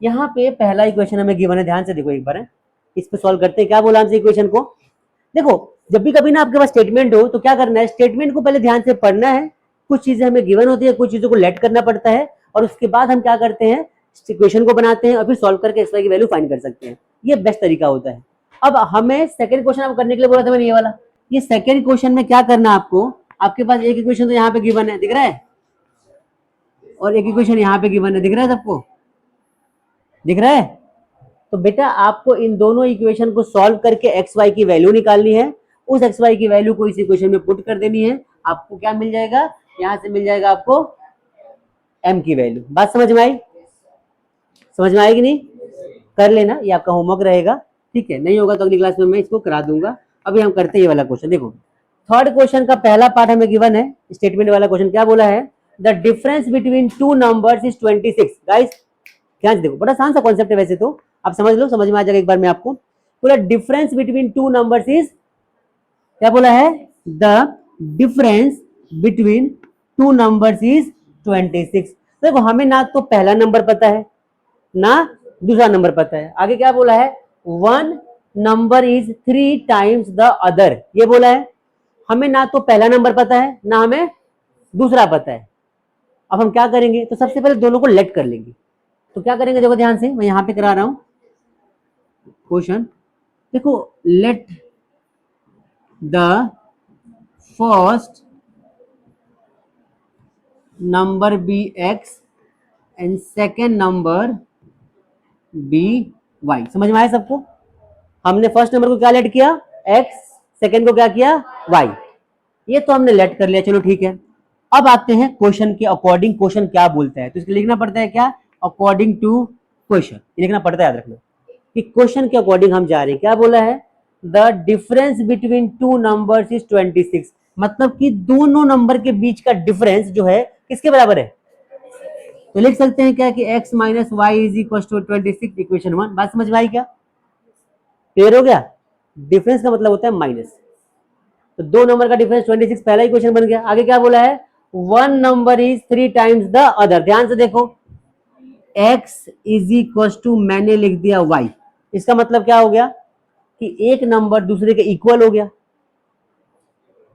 यहाँ पे पहला इक्वेशन हमें गिवन है, ध्यान से देखो एक बार है, इस पे सॉल्व करते हैं। क्या बोला हमसे इक्वेशन को, देखो जब भी कभी ना आपके पास स्टेटमेंट हो तो क्या करना है, स्टेटमेंट को पहले ध्यान से पढ़ना है, कुछ चीजें हमें गिवन होती है, कुछ चीजों को लेट करना पड़ता है, और उसके बाद हम क्या करते हैं, इक्वेशन को बनाते हैं और फिर सॉल्व करके एक्स वाई की वैल्यू फाइंड कर सकते हैं। ये बेस्ट तरीका होता है। अब हमें सेकंड क्वेश्चन आप करने के लिए बोला था मैंने ये वाला, ये सेकंड क्वेश्चन में क्या करना है आपको, आपके पास एक इक्वेशन तो यहाँ पे गिवन है, दिख रहा है, और एक इक्वेशन यहाँ पे गिवन है, दिख रहा है सबको, दिख रहा है। तो बेटा आपको इन दोनों इक्वेशन को सॉल्व करके एक्स वाई की वैल्यू निकालनी है, उस एक्स वाई की वैल्यू को इस इक्वेशन में पुट कर देनी है, आपको क्या मिल जाएगा, यहां से मिल जाएगा आपको एम की वैल्यू। बात समझ में आई, समझ में आएगी नहीं, कर लेना, ये आपका होमवर्क रहेगा, ठीक है, नहीं होगा तो अगली क्लास में मैं इसको करा दूंगा। अभी हम करते हैं ये वाला क्वेश्चन। देखो थर्ड क्वेश्चन का पहला पार्ट हमें गिवन है, स्टेटमेंट वाला क्वेश्चन क्या बोला है, the difference between two numbers is 26। Guys ध्यान से देखो, बड़ा आसान सा कॉन्सेप्ट है वैसे तो, आप समझ लो, समझ में आ जाएगा एक बार में आपको। पूरा difference between two numbers is, क्या बोला है, the difference between two numbers is 26। देखो हमें ना तो पहला नंबर पता है ना दूसरा नंबर पता है, आगे क्या बोला है, one number is 3 times the other, ये बोला है। हमें ना तो पहला नंबर पता है ना हमें दूसरा पता है। अब हम क्या करेंगे, तो सबसे पहले दोनों को लेट कर लेंगे। तो क्या करेंगे, देखो ध्यान से, मैं यहां पे करा रहा हूं क्वेश्चन, देखो let the first number be x and second number be y. समझ में आया सबको, हमने फर्स्ट नंबर को क्या लेट किया, एक्स, सेकेंड को क्या किया, वाई, ये तो हमने लेट कर लिया, चलो ठीक है। अब आते हैं क्वेश्चन के अकॉर्डिंग, क्वेश्चन क्या बोलता है, तो इसको लिखना पड़ता है क्या, अकॉर्डिंग टू क्वेश्चन, लिखना पड़ता है, याद रखना कि क्वेश्चन के अकॉर्डिंग हम जा रहे हैं। क्या बोला है, the difference between two numbers is 26, मतलब कि दोनों नंबर के बीच का डिफरेंस जो है किसके बराबर है, तो लिख सकते हैं क्या कि x minus y is equal to 26, equation 1। बात समझ में आई क्या, क्लियर हो गया, डिफरेंस का मतलब होता है माइनस, तो दो नंबर का डिफरेंस 26 पहला इक्वेशन बन गया। आगे क्या बोला है, one number is 3 times the other, ध्यान से देखो, x इज इक्वल टू मैंने लिख दिया y, इसका मतलब क्या हो गया कि एक नंबर दूसरे के इक्वल हो गया,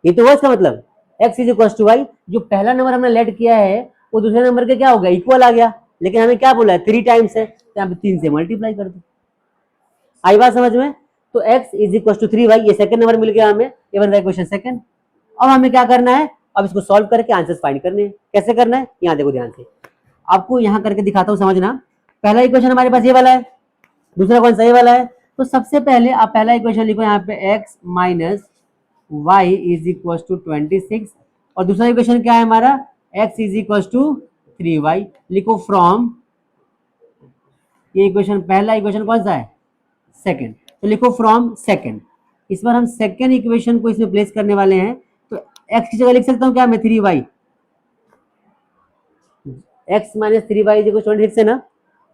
ये तो हुआ इसका मतलब, x is equal to y, जो पहला नंबर हमने लेट किया है वो दूसरे नंबर के क्या हो गया, इक्वल आ गया, लेकिन हमें क्या बोला है 3 टाइम्स है, तो यहाँ पे 3 से मल्टीप्लाई कर दो। आई बात समझ में, तो x is equal to 3y, ये सेकंड नंबर मिल गया हमें, ये बन गया क्वेश्चन सेकंड। अब हमें क्या करना है, अब इसको सॉल्व करके आंसर्स फाइंड करने हैं। कैसे करना है, यहाँ देखो ध्यान से, आपको यहाँ करके दिखाता हूँ, समझना। पहला इक्वेशन हमारे पास ये वाला है, दूसरा कौन सा, ये वाला है। तो सबसे पहले आप पहला इक्वेशन लिखो यहाँ पे, x minus y is equal to 26, और दूसरा इक्वेशन क्या है हमारा, x is equal to 3y, लिखो फ्रॉम, ये इक्वेशन पहला, इक्वेशन कौन सा है, सेकंड, तो लिखो फ्रॉम सेकंड। इस बार हम सेकंड इक्वेशन को इसमें प्लेस करने वाले हैं, तो x की जगह लिख सकता हूँ क्या मैं, 3y, x minus 3y is equal to 26 है ना।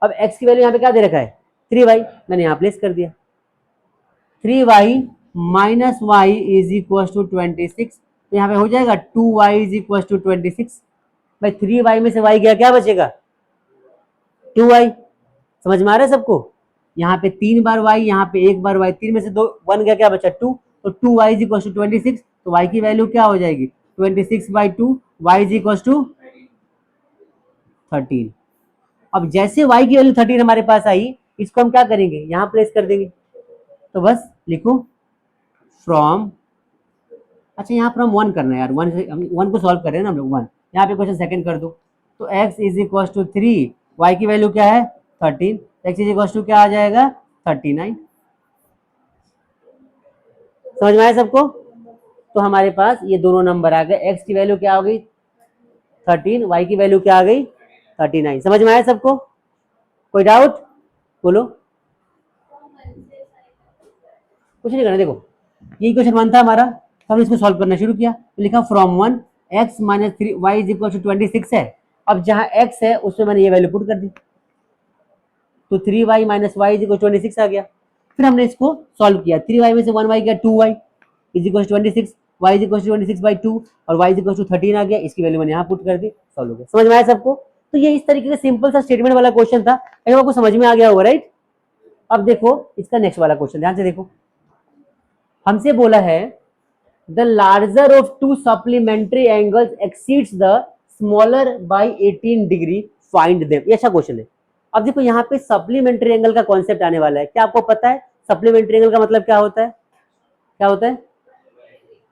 अब x की वैल्यू यहाँ पे क्या दे रखा है, 3y, मैंने यहाँ प्लेस कर दिया, 3y minus y is equal to 26, तो यहाँ पे हो जाएगा 2y इज इक्वल टू 26। भाई 3y में से y गया, क्या बचेगा, 2y। समझ में आ रहा है सबको, यहाँ पे 3 बार y, यहाँ पे 1 बार y, 3 में से 2 1 गया, क्या बचा 2, तो 2y इज इक्वल टू 26, तो y की वैल्यू क्या हो जाएगी 26/2, y इज इक्वल टू 13। अब जैसे y की वैल्यू 13 हमारे पास आई, इसको हम क्या करेंगे, यहाँ प्लेस कर देंगे, तो बस लिखो फ्रॉम, अच्छा यहाँ फ्रॉम 1 करना है यार, 1 से 1 को सॉल्व कर रहे हैं ना हम लोग, 1, यहाँ पे क्वेश्चन सेकंड कर दो, तो x is equal to 3, y की वैल्यू क्या है 13, x इज इक्वल टू क्या आ जाएगा 39। समझ में आया सबको, तो हमारे पास ये दोनों नंबर आ गए, x की वैल्यू क्या हो गई 13, y की वैल्यू क्या आ गई 39। समझ में आया सबको, कोई डाउट बोलो, कुछ नहीं करना। देखो ये क्वेश्चन 1 था हमारा, तो हमने इसको सॉल्व करना शुरू किया, तो लिखा from 1 x minus 3 y is equal to 26 है। अब जहां x है उसमें मैंने ये वैल्यू पुट कर दी, तो 3y minus y is equal 26 आ गया। फिर हमने इसको सॉल्व किया, 3y में से 1y गया 2y is equal 26, y is equal 26/2 और y इज इक्वल 13 आ गया, इसकी वैल्यू मैंने यहाँ पुट कर दी, सॉल्व हो गया। समझ में आया सबको, तो ये इस तरीके का सिंपल सा स्टेटमेंट वाला क्वेश्चन था, अगर आपको समझ में आ गया होगा, राइट। अब देखो इसका नेक्स्ट वाला क्वेश्चन, ध्यान से देखो। हमसे बोला है the larger of to supplementary angles exceeds the smaller by 18 degree, find them. ये अच्छा क्वेश्चन है। अब देखो यहाँ पे सप्लीमेंट्री एंगल का कॉन्सेप्ट आने वाला है। क्या आपको पता है सप्लीमेंट्री एंगल का मतलब क्या होता है? क्या होता है?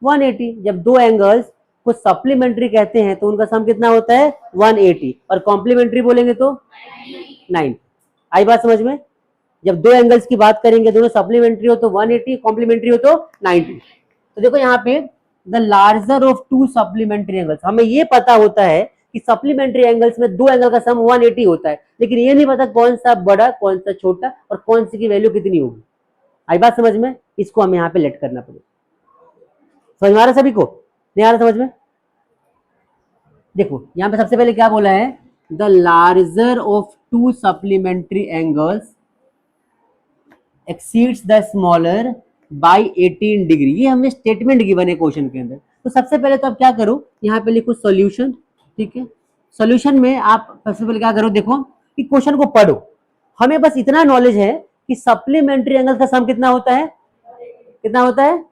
180। जब दो एंगल्स को सप्लीमेंट्री कहते हैं तो उनका सम कितना होता है? 180। और कॉम्प्लीमेंट्री बोलेंगे तो 9। आई बात समझ में? जब दो एंगल्स की बात करेंगे, दोनों सप्लीमेंट्री हो तो 180, कॉम्प्लीमेंट्री हो तो 90। तो देखो यहाँ पे the larger of to supplementary angles, हमें ये पता होता है कि सप्लीमेंट्री एंगल्स में दो एंगल का सम 180 होता है, लेकिन ये नहीं पता कौन सा बड़ा कौन सा छोटा और कौन सी की वैल्यू कितनी होगी। आई बात समझ में? इसको हमें यहाँ पे लेट करना पड़ेगा। समझ में आ रहा सभी को? नहीं आ रहा समझ में? देखो यहाँ पे सबसे पहले क्या बोला है, the larger of to supplementary angles exceeds the smaller by 18 degree. ये हमें स्टेटमेंट गिवन है क्वेश्चन के अंदर। तो सबसे पहले तो आप क्या करो, यहाँ पे लिखो सॉल्यूशन, ठीक है। सॉल्यूशन में आप सबसे पहले क्या करो, देखो कि क्वेश्चन को पढ़ो। हमें बस इतना नॉलेज है कि सप्लीमेंट्री एंगल का सम कितना होता है? कितना होता है?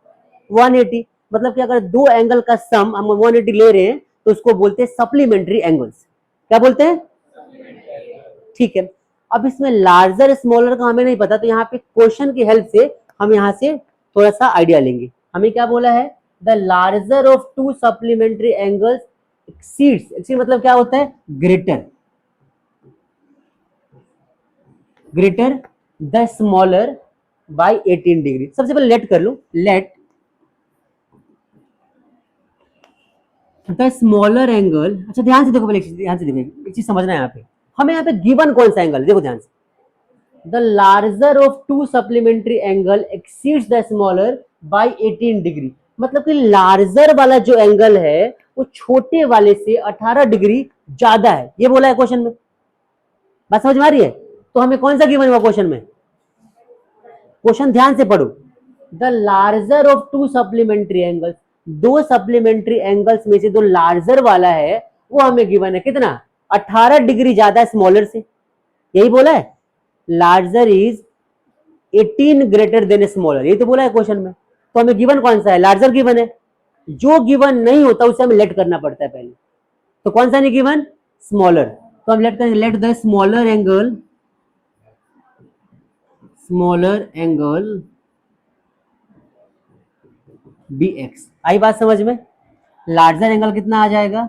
180। मतलब कि अगर दो एंगल का सम हम 180 ले रहे हैं तो उसको बोलते हैं सप्लीमेंट्री एंगल्स। क्या बोलते हैं? ठीक है। अब इसमें लार्जर स्मॉलर का हमें नहीं पता, तो यहाँ पे क्वेश्चन की हेल्प से हम यहाँ से थोड़ा सा आइडिया लेंगे। हमें क्या बोला है, the larger of to supplementary angles exceeds मतलब क्या होता है? Greater the smaller by 18 degree. सबसे पहले लेट कर लो, लेट द स्मॉलर एंगल। अच्छा ध्यान से देखो, पहले ध्यान से देखो, एक चीज समझना है यहाँ पे। हमें यहाँ पे गिवन कौन सा एंगल, देखो ध्यान से, the larger of to supplementary angle exceeds the smaller by 18 degree. मतलब कि लार्जर वाला जो एंगल है वो छोटे वाले से 18 डिग्री ज्यादा है, ये बोला है क्वेश्चन में। बात समझ में आ रही है? तो हमें कौन सा गिवन हुआ क्वेश्चन में? क्वेश्चन ध्यान से पढ़ो, the larger of to supplementary angles, दो सप्लीमेंट्री एंगल्स में से जो लार्जर वाला है वो हमें गिवन है कितना? 18 डिग्री ज्यादा स्मॉलर से, यही बोला है। Larger is 18 greater than smaller, यही तो बोला है क्वेश्चन में। तो हमें गिवन कौन सा है? लार्जर गिवन है। जो गिवन नहीं होता उसे हमें लेट करना पड़ता है पहले। तो कौन सा नहीं गिवन? स्मॉलर। तो हम लेट करेंगे, let the smaller angle be x. आई बात समझ में? लार्जर एंगल कितना आ जाएगा?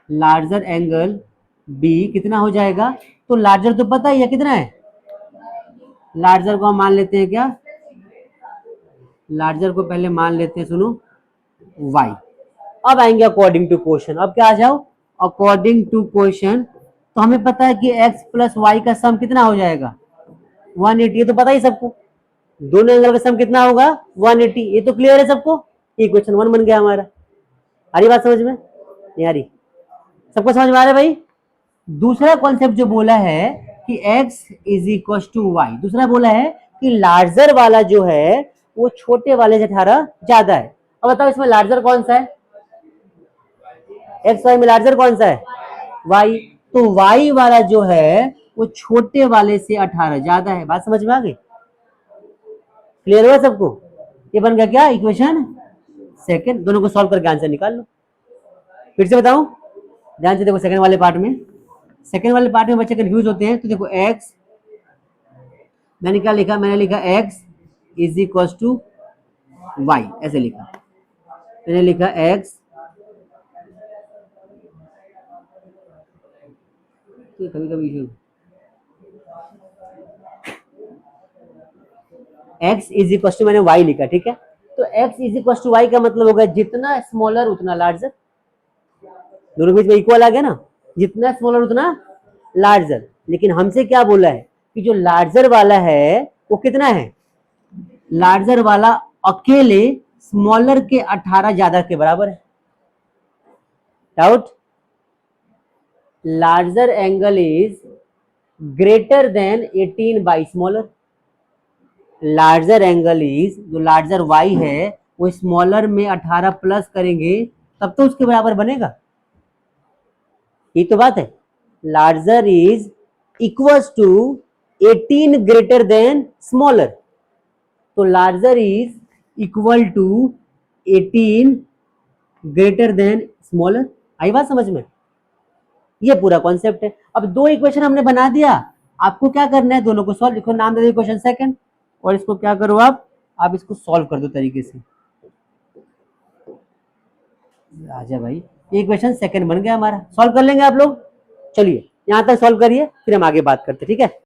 लार्जर एंगल बी कितना हो जाएगा? तो लार्जर तो पता ही है कितना है। लार्जर को हम मान लेते हैं क्या? लार्जर को पहले मान लेते हैं, सुनो, y। अब आएंगे अकॉर्डिंग टू क्वेश्चन। अब क्या आ जाओ, अकॉर्डिंग टू क्वेश्चन। तो हमें पता है कि x प्लस वाई का सम कितना हो जाएगा? 180। ये तो पता ही सबको, दोनों एंगल का सम कितना होगा? 180। ये तो क्लियर है सबको। ये क्वेश्चन 1 बन गया हमारा। आ रही बात समझ में? नहीं आ रही? सबको समझ में आ रहा है भाई? दूसरा कॉन्सेप्ट जो बोला है कि x is equal to y, दूसरा बोला है कि लार्जर वाला जो है वो छोटे वाले से 18 ज्यादा है। अब बताओ इसमें लार्जर कौन सा है? एक्स वाई में लार्जर कौन सा है? y। तो y वाला जो है वो छोटे वाले से 18 ज्यादा है। बात समझ में आ गई? क्लियर हुआ सबको? ये बन गया क्या इक्वेशन सेकंड। दोनों को सॉल्व करके आंसर निकाल लो। फिर से बताऊं, ध्यान से देखो। सेकंड वाले पार्ट में बच्चे कंफ्यूज होते हैं। तो देखो x, मैंने क्या लिखा? मैंने लिखा x is equal to y, ऐसे लिखा। मैंने लिखा x, तो कभी कभी issue, x is equal to, मैंने y लिखा, ठीक है। तो x is equal to y का मतलब होगा जितना स्मॉलर उतना लार्जर। दोनों के बीच में इक्वल आ गया ना, जितना स्मॉलर उतना लार्जर। लेकिन हमसे क्या बोला है कि जो लार्जर वाला है वो कितना है? लार्जर वाला अकेले स्मॉलर के 18 ज्यादा के बराबर है। Doubt? Larger angle is greater than 18 by smaller. Larger angle is, जो लार्जर y है वो स्मॉलर में 18 प्लस करेंगे तब तो उसके बराबर बनेगा। ये तो बात है, larger is equals to 18 greater than smaller, तो larger is equal to 18 greater than smaller. आई बात समझ में? ये पूरा कॉन्सेप्ट है। अब दो इक्वेशन हमने बना दिया, आपको क्या करना है, दोनों को सॉल्व, लिखो नाम दे दो इक्वेशन सेकंड, और इसको क्या करो आप इसको सॉल्व कर दो तरीके से। राजा भाई, ये इक्वेशन सेकंड बन गया हमारा, सॉल्व कर लेंगे आप लोग। चलिए यहां तक सॉल्व करिए, फिर हम आगे बात करते हैं, ठीक है।